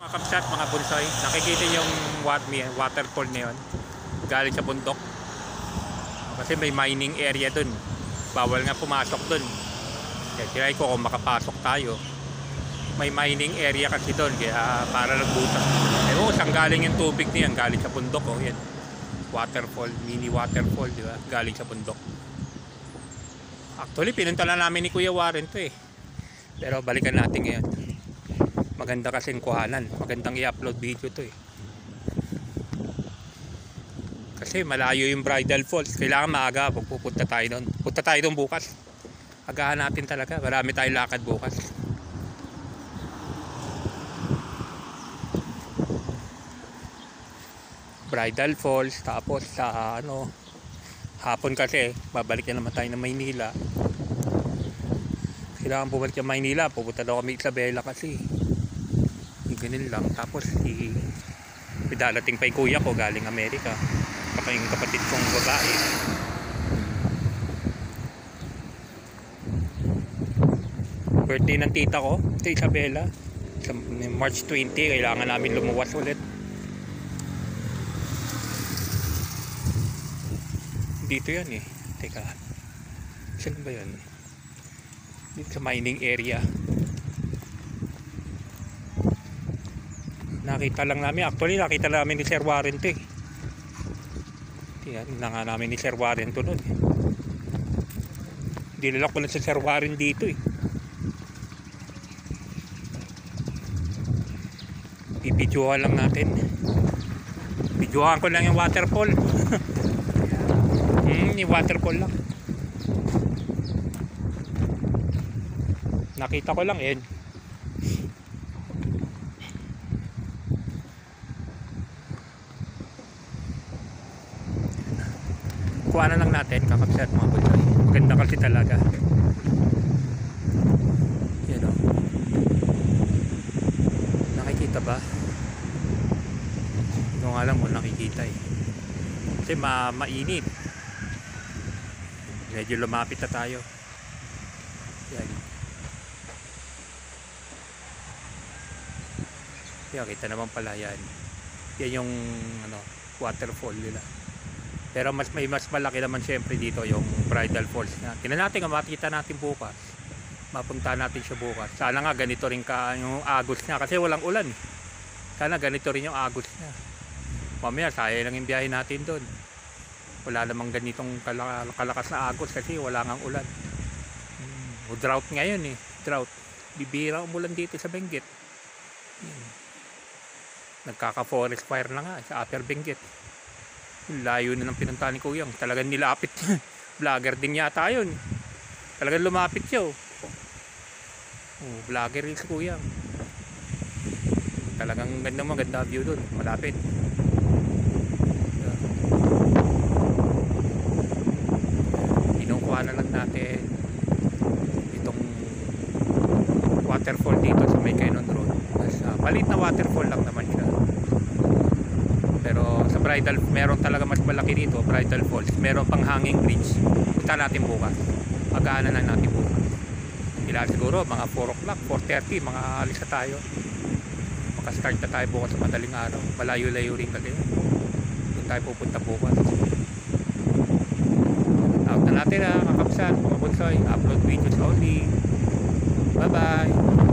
Mga kapsat, mga bunsoy, nakikita yung waterfall na yun galing sa bundok kasi may mining area dun, bawal nga pumasok dun. Kaya try ko kung makapasok tayo, may mining area kasi dun, kaya para nagbutas. Ewan saan galing yung tubig niyan, galing sa bundok. Oh, yan, waterfall, mini waterfall, di ba? Galing sa bundok. Actually pinunta na namin ni Kuya Warren to pero balikan natin ngayon. Maganda kasing kuhanan, magandang i-upload video to kasi malayo yung Bridal Falls, kailangan maaga pag pupunta tayo doon. Punta tayo doon bukas, agahan natin talaga, marami tayong lakad bukas. Bridal Falls, tapos sa hapon kasi babalik na naman tayo ng Maynila. Kailangan bumalik ng Maynila, pupunta daw kami Isabela kasi ganun lang. Tapos dadating pa yung kuya ko galing Amerika, saka yung kapatid kong babae. Birthday ng tita ko sa Isabela sa March 20, kailangan namin lumuwas ulit. Dito yan teka, saan ba yan? Dito sa mining area. Nakita lang namin, actually nakita namin ni Sir Warren to Yan na nga namin ni Sir Warren to nun Dinala ko na si Sir Warren dito Bibidyohan lang natin. Bidyohan ko lang yung waterfall. Yung waterfall lang. Nakita ko lang kuha na lang natin, kakapsat mga bunsoy. Maganda kasi talaga. Yan nakikita ba? Hindi ko nga alam kung nakikita kasi mainit. Medyo lumapit na tayo. Yan. Yan, kita naman pala yan. Yan yung waterfall nila. Pero may mas malaki naman syempre dito yung Bridal Falls na. Tingnan natin kung makikita natin bukas. Mapunta natin siya bukas. Sana nga ganito rin yung agos niya kasi walang ulan. Sana ganito rin yung agos niya. Mamaya sayang lang yung biyahe natin doon. Wala namang ganitong kalakas na agos kasi wala ngang ulan. Drought ngayon drought. Bibira umulan dito sa Benguet. Nagkaka-forest fire na nga sa Upper Benguet. Layo na ng pinuntahan ni Kuyang, talagang nilapit. Vlogger din yata yun, talagang lumapit siya vlogger rin si Kuyang. Talagang maganda view dun, malapit. Kinukuha na lang natin itong waterfall dito sa May Cannon Road. Maliit na waterfall lang naman siya, pero sa Bridal, meron talaga mas malaki dito, Bridal Falls. Meron pang hanging bridge. Punta natin bukas, agaanan na natin bukas. Ilan siguro mga 4 o'clock, 4:30 mga alis na tayo. Makastart na tayo bukas sa madaling araw. Malayo-layo rin kasi doon tayo pupunta bukas. Out na natin mga kapsat, mga bunsoy. Upload videos only. Bye bye.